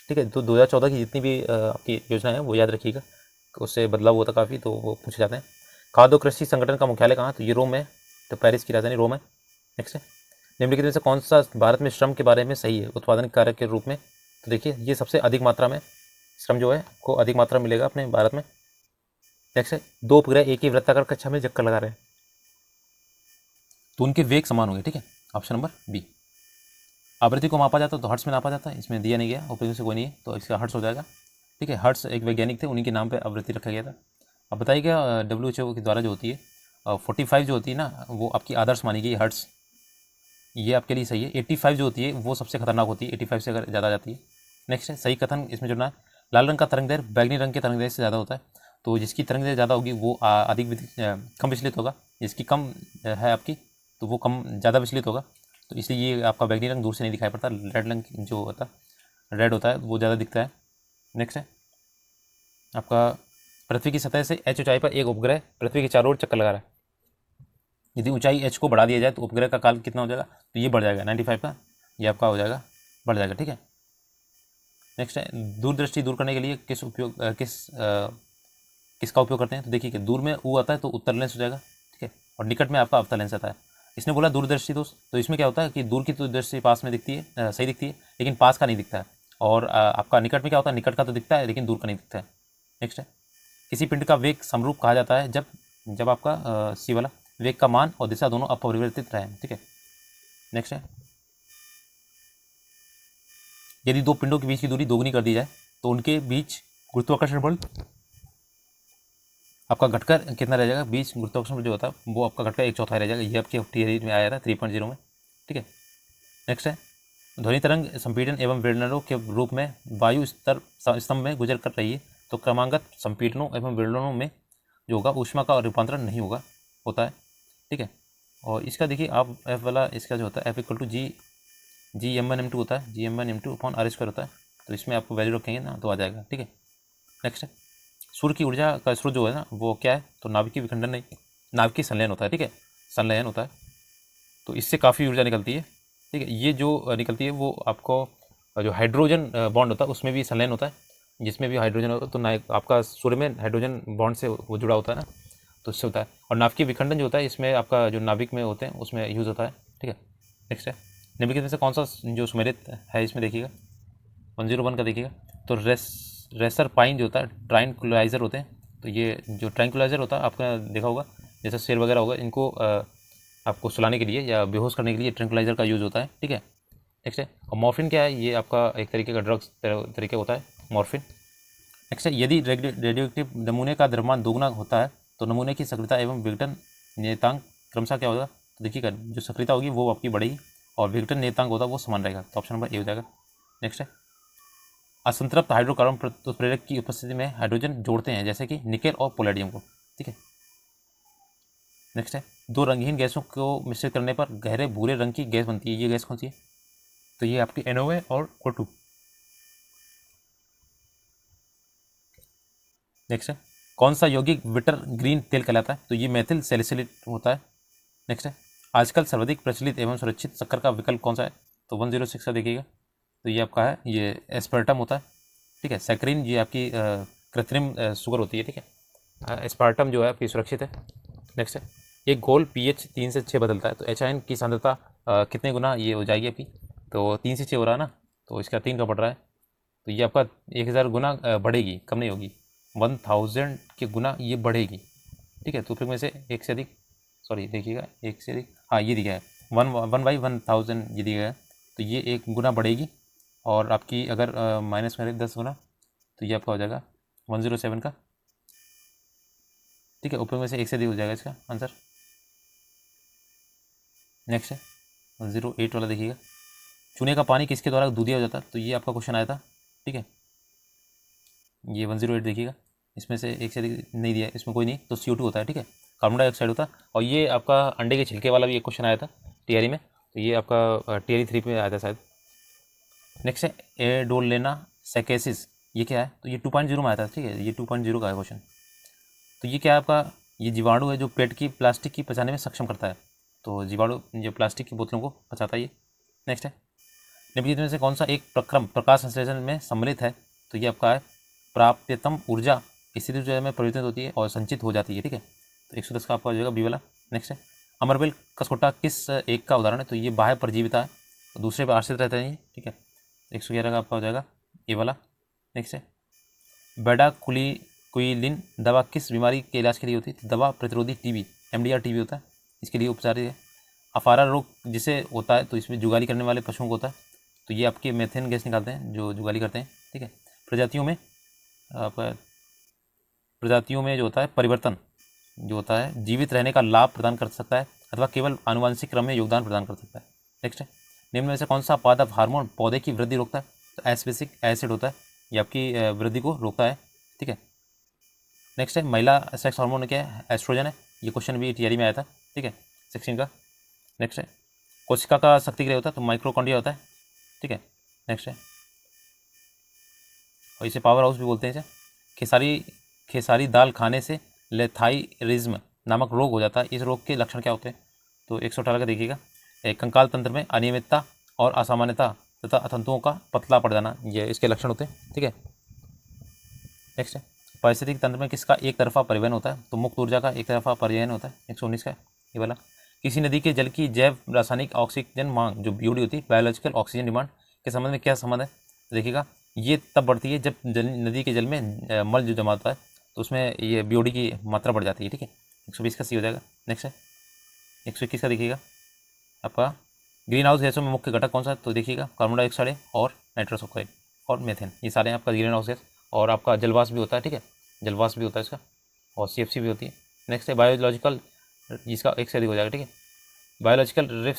ठीक है। तो 2014 की जितनी भी आपकी योजना है वो याद रखिएगा, उससे बदलाव हुआ था काफ़ी, तो वो पूछे जाते हैं। खाद्य कृषि संगठन का मुख्यालय कहाँ, तो ये रोम है, तो पेरिस की राजधानी रोम है। नेक्स्ट है, निम्नलिखित में से कौन सा भारत में श्रम के बारे में सही है उत्पादन कार्य के रूप में, तो देखिए ये सबसे अधिक मात्रा में श्रम जो है को अधिक मात्रा मिलेगा अपने भारत में। नेक्स्ट है, 2 उपग्रह एक ही वृत्ताकार कक्षा में चक्कर लगा रहे हैं, तो उनके वेग समान होंगे, ठीक है। Option number B. आवृत्ति को मापा जाता है तो हर्ट्स में नापा जाता है, इसमें दिया नहीं गया, ऊपर से कोई नहीं है, तो इसका हर्ट्स हो जाएगा, ठीक है। हर्ट्स एक वैज्ञानिक थे, उन्हीं के नाम पे आवृत्ति रखा गया था। अब बताइएगा WHO के द्वारा जो होती है 45 जो होती है ना, वो आपकी आदर्श मानी गई हर्ट्स, ये आपके लिए सही है। 85 जो होती है वो सबसे खतरनाक होती है, 85 से अगर ज़्यादा जाती है। नेक्स्ट है, सही कथन इसमें जुड़ना है, लाल रंग का तरंगदैर्घ्य बैगनी रंग के तरंगदैर्घ्य से ज़्यादा होता है, तो जिसकी तरंगदैर्घ्य ज़्यादा होगी वो कम विचलित होगा, जिसकी कम है आपकी तो वो ज़्यादा विचलित होगा, तो इसलिए ये आपका बैगनी रंग दूर से नहीं दिखाई पड़ता, रेड रंग जो होता है रेड होता है वो ज़्यादा दिखता है। नेक्स्ट है आपका, पृथ्वी की सतह से h ऊंचाई पर एक उपग्रह पृथ्वी के चारों ओर चक्कर लगा रहा है, यदि ऊंचाई h को बढ़ा दिया जाए तो उपग्रह का काल कितना हो जाएगा, तो ये बढ़ जाएगा 95 का, ये आपका हो जाएगा, बढ़ जाएगा, ठीक है। नेक्स्ट है, दूरदृष्टि दूर करने के लिए किसका उपयोग करते हैं, तो देखिए कि दूर में U आता है तो उत्तर लेंस हो जाएगा, ठीक है, और निकट में आपका अवतल लेंस आता है। इसने बोला दूरदर्शी दोस्त, तो इसमें क्या होता है कि दूर की तो दृष्टि पास में दिखती है, सही दिखती है, लेकिन पास का नहीं दिखता है, और आपका निकट में क्या होता है, निकट का तो दिखता है लेकिन दूर का नहीं दिखता है। नेक्स्ट है, किसी पिंड का वेग समरूप कहा जाता है जब आपका सी वाला वेग का मान और दिशा दोनों अपरिवर्तित रहे, ठीक है। नेक्स्ट है, यदि 2 पिंडों के बीच की दूरी दोगुनी कर दी जाए तो उनके बीच गुरुत्वाकर्षण बल आपका घटकर कितना रह जाएगा, बीच गुरुत्वाकर्षण बल जो होता है वो आपका घटकर 1/4 रह जाएगा, ये आपके थियरी में आया था 3.0 में, ठीक है। नेक्स्ट है, ध्वनि तरंग संपीड़न एवं विवर्तनों के रूप में वायु स्तर स्तंभ में गुजर कर रही है, तो क्रमागत संपीड़नों एवं विवर्तनों में जो होगा ऊष्मा का रूपांतरण नहीं होता है, ठीक है। और इसका देखिए आप एफ वाला, इसका जो होता है F = Gm1m2 होता है, Gm1m2/r² होता है, तो इसमें आपको वैल्यू रखेंगे ना तो आ जाएगा, ठीक है। नेक्स्ट है, सूर्य की ऊर्जा का स्रोत जो है ना वो क्या है, तो नाभिकीय विखंडन नहीं, नाभिकीय संलयन होता है, ठीक है, संलयन होता है, तो इससे काफ़ी ऊर्जा निकलती है, ठीक है। ये जो निकलती है वो आपको जो हाइड्रोजन बॉन्ड होता है उसमें भी संलयन होता है, जिसमें भी हाइड्रोजन होता है, तो आपका सूर्य में हाइड्रोजन बॉन्ड से वो जुड़ा होता है ना, तो इससे होता है। और नाभिकीय विखंडन जो होता है इसमें आपका जो नाभिक में होते हैं उसमें यूज़ होता है, ठीक है। नेक्स्ट है, निम्नलिखित में से कौन सा जो सुमेलित है, इसमें देखिएगा 101 का देखिएगा, तो रेसर पाइन जो होता है ट्रायंकुलाइजर होते हैं, तो ये जो ट्रायंकुलाइजर होता है आपका देखा होगा, जैसे शेर वगैरह होगा, इनको आपको सुलाने के लिए या बेहोश करने के लिए ट्रैंकुलाइजर का यूज़ होता है, ठीक है। नेक्स्ट है, और मॉर्फिन क्या है, ये आपका एक तरीके का ड्रग्स तरीके होता है मॉर्फिन। नेक्स्ट है, यदि रेडियोएक्टिव नमूने का द्रव्यमान दोगुना होता है तो नमूने की सक्रियता एवं विघटन नियतांक क्रमशः क्या होगा, तो देखिएगा जो सक्रियता होगी वो आपकी बढ़ेगी और विघटन नियतांक होता है वो समान रहेगा, तो ऑप्शन नंबर ए हो जाएगा। नेक्स्ट है, असंतृप्त हाइड्रोकार्बन उत्प्रेरक की उपस्थिति में हाइड्रोजन जोड़ते हैं, जैसे कि निकेल और पोलेडियम को। ठीक है, नेक्स्ट है, दो रंगहीन गैसों को मिश्रित करने पर गहरे भूरे रंग की गैस बनती है। ये गैस कौन सी है? तो ये आपकी NO है और O2। नेक्स्ट है, कौन सा यौगिक बिटर ग्रीन तेल कहलाता है? तो ये मेथिल सैलिसिलेट होता है। नेक्स्ट है, आजकल सर्वाधिक प्रचलित एवं सुरक्षित शक्कर का विकल्प कौन सा है? तो 106 का देखिएगा, तो ये आपका है, ये एस्पर्टम होता है। ठीक है, सैकरीन ये आपकी कृत्रिम शुगर होती है। ठीक है, एस्पार्टम जो है आपकी सुरक्षित है। नेक्स्ट है, एक घोल pH 3 से 6 बदलता है, तो HIN की सांद्रता कितने गुना ये हो जाएगी आपकी? तो 3 से 6 हो रहा है ना, तो इसका 3 का बढ़ रहा है, तो ये आपका 1000 गुना बढ़ेगी, कम नहीं होगी। 1000 के गुना ये बढ़ेगी। ठीक है, तो फिर में से एक से अधिक, सॉरी देखिएगा, एक से अधिक, हाँ ये दिया है 1/1000 ये दिया है, तो ये 1 गुना बढ़ेगी। और आपकी अगर माइनस करें 10 गुना, तो ये आपका हो जाएगा 107 का। ठीक है, ऊपर में से एक से अधिक हो जाएगा इसका आंसर। नेक्स्ट है 108 वाला देखिएगा, चूने का पानी किसके द्वारा दूधिया हो जाता है? तो ये आपका क्वेश्चन आया था। ठीक है, ये 108 देखिएगा, इसमें से एक से अधिक नहीं दिया है, इसमें कोई नहीं, तो CO2 होता है। ठीक है, कार्बन डाइऑक्साइड होता है। और ये आपका अंडे के छिलके वाला भी एक क्वेश्चन आया था TRE में, तो ये आपका TRE 3 पे आया था शायद। नेक्स्ट है एडोलेना सैकेसिस, ये क्या है? तो ये 2.0 में आया था। ठीक है, ये 2.0 का है क्वेश्चन। तो ये क्या है आपका? ये जीवाणु है जो पेट की प्लास्टिक की पचाने में सक्षम करता है। तो जीवाणु जो प्लास्टिक की बोतलों को पचाता है ये। नेक्स्ट है, निम्नलिखित में से कौन सा एक प्रक्रम प्रकाश संश्लेषण में सम्मिलित है? तो ये आपका है प्राप्यतम ऊर्जा स्थिर ऊर्जा में परिवर्तित होती है और संचित हो जाती है। ठीक है, तो 110 का आपका हो जाएगा बी वाला। नेक्स्ट है, अमरबेल कसकोटा किस एक का उदाहरण है? तो ये बाह्य परजीविता है, तो दूसरे पर आश्रित रहता है ये। ठीक है, 111 का आपका हो जाएगा ए वाला। नेक्स्ट है, बेडाक्विलिन दवा किस बीमारी के इलाज के लिए होती है? दवा प्रतिरोधी TB MDR TB होता है, इसके लिए उपचार है। अफारा रोग जिसे होता है, तो इसमें जुगाली करने वाले पशुओं को होता है, तो ये आपके मेथेन गैस निकालते हैं जो जुगाली करते हैं। ठीक है, प्रजातियों में जो होता है परिवर्तन जो होता है जीवित रहने का लाभ प्रदान कर सकता है अथवा केवल आनुवंशिक क्रम में योगदान प्रदान कर सकता है। नेक्स्ट है, निम्न में से कौन सा पादप हार्मोन पौधे की वृद्धि रोकता है? तो एस्पेसिक एसिड होता है, ये आपकी वृद्धि को रोकता है। ठीक है, नेक्स्ट है, महिला सेक्स हार्मोन क्या है? एस्ट्रोजन है, ये क्वेश्चन भी TRE में आया था। ठीक है, 16 का। नेक्स्ट है, कोशिका का शक्तिग्रह होता है, तो माइक्रोकॉन्ड्रिया होता है। ठीक है, नेक्स्ट है, और इसे पावर हाउस भी बोलते हैं इसे। खेसारी दाल खाने से लेथाइरिज्म नामक रोग हो जाता है, इस रोग के लक्षण क्या होते हैं? तो 118 का देखिएगा, कंकाल तंत्र में अनियमितता और असामान्यता तथा तंतुओं का पतला पड़ जाना, ये इसके लक्षण होते हैं। ठीक है, नेक्स्ट है, पारिस्थितिक तंत्र में किसका एक तरफा परिवहन होता है? तो मुक्त ऊर्जा का एक तरफा परिवहन होता है, 119 का ये वाला। किसी नदी के जल की जैव रासायनिक ऑक्सीजन मांग जो BOD होती है, बायोलॉजिकल ऑक्सीजन डिमांड के संबंध में क्या संबंध है? देखिएगा, ये तब बढ़ती है जब नदी के जल में मल जो जमा होता है, तो उसमें ये BOD की मात्रा बढ़ जाती है। ठीक है, 120 का सी हो जाएगा। नेक्स्ट है 121 का देखिएगा, आपका ग्रीन हाउस गैसों में मुख्य घटक कौन सा है? तो देखिएगा कार्बन डाइऑक्साइड और नाइट्रस ऑक्साइड और मेथेन, ये सारे आपका ग्रीन हाउस गैस। और आपका जलवाष्प भी होता है। ठीक है, जलवाष्प भी होता है इसका, और CFC भी होती है। नेक्स्ट है बायोलॉजिकल, जिसका एक से अधिक हो जाएगा। ठीक है, बायोलॉजिकल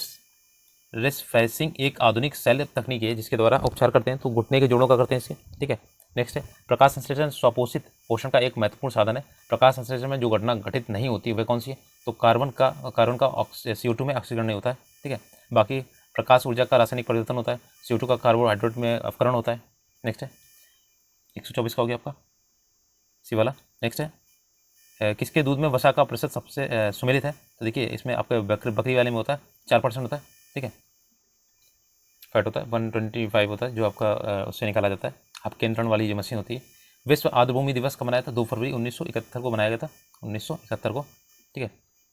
रिस्फेसिंग एक आधुनिक शल्य तकनीक है जिसके द्वारा उपचार करते हैं, तो घुटने के जोड़ों का करते हैं इसके। ठीक है, नेक्स्ट है प्रकाश संश्लेषण स्वपोषित पोषण का एक महत्वपूर्ण साधन है। प्रकाश संश्लेषण में जो घटना घटित नहीं होती वह कौन सी है? तो कार्बन का CO2 में ऑक्सीकरण नहीं होता है। ठीक है, बाकी प्रकाश ऊर्जा का रासायनिक परिवर्तन होता है, CO2 का कार्बोहाइड्रेट में अपकरण होता है। नेक्स्ट है 124 का हो गया आपका सी वाला। नेक्स्ट है किसके दूध में वसा का प्रतिशत सबसे सुमेलित है? तो देखिए इसमें आपके बकरी वाले में होता है 4% होता है। ठीक है, फैट होता है 125 होता है जो आपका उससे निकाला जाता है, आपके नियंत्रण वाली जो मशीन होती है। विश्व आर्द्रभूमि दिवस कब मनाया था? 2 फरवरी 1971 को मनाया गया था, 1971 को। ठीक है,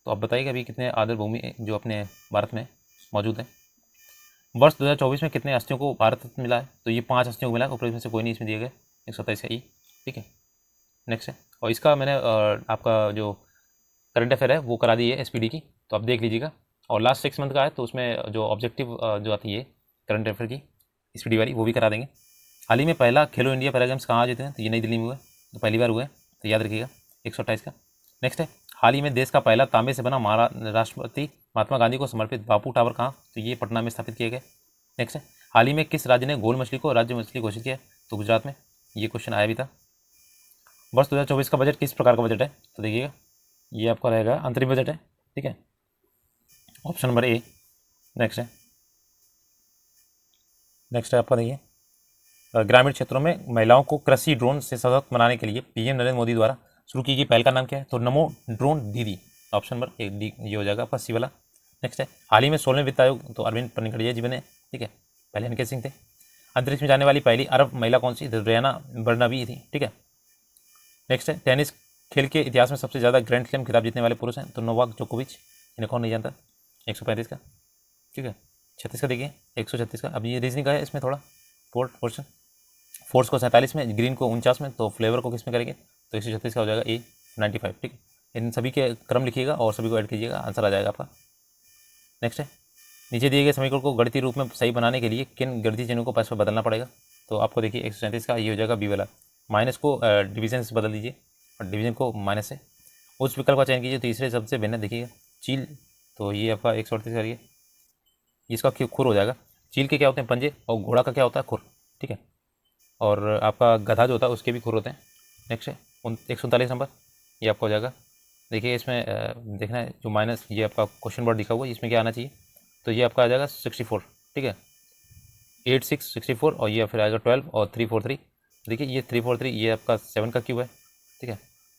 तो आप बताइए अभी कितने आर्द्रभूमि जो अपने भारत में मौजूद है। वर्ष 2024 में कितने हस्तियों को भारत रत्न मिला है? तो ये 5 हस्तियों को मिला है, ऊपर में से कोई नहीं इसमें दिए गए, 127 का ई। ठीक है, नेक्स्ट है, और इसका मैंने आपका जो करंट अफेयर है वो करा दी है SPD की, तो आप देख लीजिएगा। और लास्ट 6 मंथ का है, तो उसमें जो ऑब्जेक्टिव जो आती है करंट अफेयर की SPD वाली, वो भी करा देंगे। हाल ही में पहला खेलो इंडिया पैरा गेम्स कहाँ आयोजित हैं? तो ये नई दिल्ली में हुआ है, तो पहली बार हुआ है, तो याद रखिएगा 128 का। नेक्स्ट है हाल ही में देश का पहला तांबे से बना राष्ट्रपति महात्मा गांधी को समर्पित बापू टावर कहाँ? तो ये पटना में स्थापित किए गए। नेक्स्ट है हाल ही में किस राज्य ने गोल मछली को राज्य मछली घोषित किया? तो गुजरात में ये क्वेश्चन आया भी था। वर्ष 2024 का बजट किस प्रकार का बजट है? तो देखिएगा ये आपका रहेगा अंतरिम बजट है, ठीक है, ऑप्शन नंबर ए। नेक्स्ट है आपका देखिए, ग्रामीण क्षेत्रों में महिलाओं को कृषि ड्रोन से सशक्त बनाने के लिए पीएम नरेंद्र मोदी द्वारा शुरू की गई पहल का नाम क्या है? तो नमो ड्रोन दीदी, ऑप्शन नंबर ए डी ये हो जाएगा आपका सी वाला। नेक्स्ट है, हाल ही में 16वें वित्त आयोग तो अरविंद पनखड़िया जी बने, ठीक है, पहले एनके सिंह थे। अंतरिक्ष में जाने वाली पहली अरब महिला कौन सी? रियाना बर्नाबी थी, ठीक है। नेक्स्ट है, टेनिस खेल के इतिहास में सबसे ज़्यादा ग्रैंड स्लैम खिताब जीतने वाले पुरुष हैं? तो नोवाक जोकोविच, इन्हें कौन नहीं जानता, 135 का, ठीक है। 36 का देखिए, 136 का। अब ये रीजनिंग का है, इसमें थोड़ा पोर्शन, फोर्स को 47 में, ग्रीन को 49 में, तो फ्लेवर को किस में करेंगे? तो 136 का हो जाएगा ए 95, ठीक है। इन सभी के क्रम लिखिएगा और सभी को ऐड कीजिएगा, आंसर आ जाएगा आपका। नेक्स्ट है, नीचे दिए गए समीकरण को गणितीय रूप में सही बनाने के लिए किन गणितीय चिन्हों को परस्पर बदलना पड़ेगा? तो आपको देखिए 137 का ये हो जाएगा बी वाला, माइनस को डिवीजन से बदल दीजिए और डिवीजन को माइनस से। उस विकल्प का चयन कीजिए तीसरे शब्द से भिन्न, देखिएगा चील, तो ये आपका 138 करिए, इसका खुर हो जाएगा। चील के क्या होते हैं? पंजे, और घोड़ा का क्या होता है? खुर, ठीक है। और आपका गधा जो होता है उसके भी खुर होते हैं। नेक्स्ट है 139 नंबर, ये आपका हो जाएगा। देखिए इसमें देखना है जो माइनस ये आपका क्वेश्चन वर्ड दिखा हुआ है, इसमें क्या आना चाहिए? तो ये आपका आ जाएगा 64, ठीक है, 8 6 64, और ये फिर आएगा 12 और 343। देखिए ये 343 ये आपका 7 का क्यूब है, ठीक है,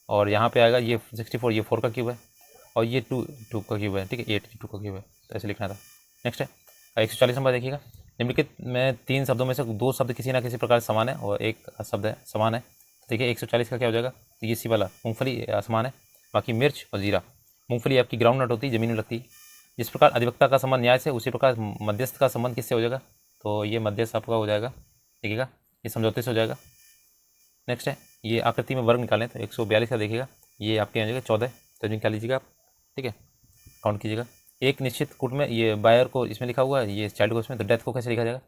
और यहाँ पे आएगा ये 64 ये 4 का क्यूब है, और ये 2 का क्यूब है, ठीक है, 8 2 का क्यूब है, तो ऐसे लिखना था। नेक्स्ट है 140 नंबर, देखिएगा निम्नलिखित में 3 शब्दों में से 2 शब्द किसी ना किसी प्रकार समान है और एक शब्द है समान है। देखिए 140 का क्या हो जाएगा? तो ये सी वाला मूंगफली समान है, बाकी मिर्च और जीरा। मूंगफली आपकी ग्राउंड नट होती है, जमीन में लगती है। जिस प्रकार अधिवक्ता का संबंध न्याय से, उसी प्रकार मध्यस्थ का संबंध किससे हो जाएगा? तो ये मध्यस्थ आपका हो जाएगा, देखिएगा ये समझौते से हो जाएगा। नेक्स्ट है, ये आकृति में वर्ग निकालें तो 142 का देखिएगा, ये आपके आ जाएगा 14, तो निकाल लीजिएगा आप, ठीक है, काउंट कीजिएगा। एक निश्चित कूट में ये बायर को इसमें लिखा हुआ है, ये चाइल्ड को इसमें, तो डेथ को कैसे लिखा जाएगा?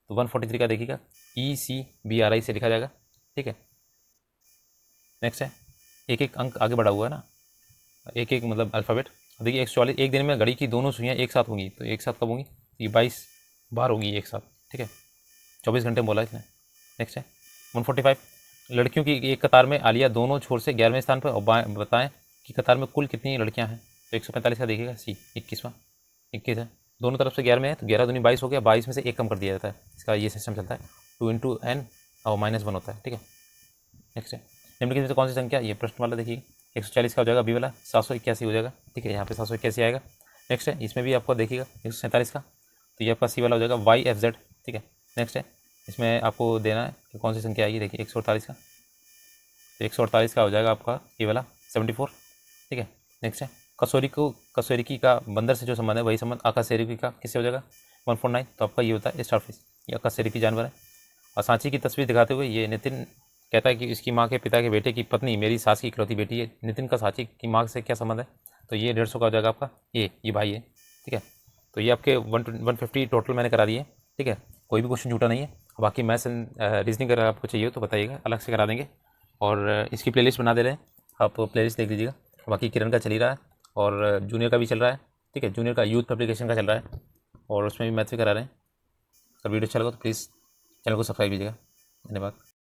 तो 143 का देखिएगा ECBRI से लिखा जाएगा, ठीक है। नेक्स्ट है, एक एक अंक आगे बढ़ा हुआ है ना, एक एक मतलब अल्फ़ाबेट। देखिए 144, एक दिन में घड़ी की दोनों सुइयाँ एक साथ होंगी, तो एक साथ कब होंगी? ये 22 बार होगी एक साथ, ठीक है, 24 घंटे बोला इसने। नेक्स्ट है 145, लड़कियों की एक कतार में आलिया दोनों छोर से 11वें स्थान पर, और बताएं कि कतार में कुल कितनी लड़कियां हैं? तो 145 का देखिएगा सी 21वां, 21 है, दोनों तरफ से 11 में है, तो 11 दूनी 22 हो गया, 22 में से एक कम कर दिया जाता है, इसका ये सिस्टम चलता है, 2 × n और -1 होता है, ठीक है। नेक्स्ट है, निम्नलिखित में से कौन सी संख्या, ये प्रश्न वाला देखिए 140 का हो जाएगा बी वाला, 781 हो जाएगा, ठीक है, यहाँ पे 781 आएगा। नेक्स्ट है, इसमें भी आपको देखिएगा 147 का, तो ये आपका सी वाला हो जाएगा YFZ, ठीक है। नेक्स्ट है, इसमें आपको देना है कि कौन सी संख्या आएगी, देखिए 148 का, तो 148 का हो जाएगा आपका ये वाला 74, ठीक है। नेक्स्ट है, कसौरिकी का बंदर से जो संबंध है वही संबंध आकाशेरुकी का किससे हो जाएगा? 149, तो आपका ये होता है स्टारफिश, ये आकाशेरुकी जानवर है। और सांची की तस्वीर दिखाते हुए ये नितिन कहता है कि इसकी माँ के पिता के बेटे की पत्नी मेरी सास की इकलौती बेटी है। नितिन का सांची की माँ से क्या संबंध है? तो ये 150 का हो जाएगा आपका ये भाई है, ठीक है। तो ये आपके 150 टोटल मैंने करा दिए, ठीक है, कोई भी क्वेश्चन झूठा नहीं है। बाकी मैथ्स एंड रीजनिंग अगर आपको चाहिए तो बताइएगा, अलग से करा देंगे। और इसकी प्लेलिस्ट बना दे रहे हैं, आप प्लेलिस्ट देख लीजिएगा। बाकी किरण का चल ही रहा है और जूनियर का भी चल रहा है, ठीक है, जूनियर का यूथ पब्लिकेशन का चल रहा है और उसमें भी मैथ्स भी करा रहे हैं। अगर वीडियो अच्छा लगा तो प्लीज़ चैनल को सब्सक्राइब कीजिएगा। धन्यवाद।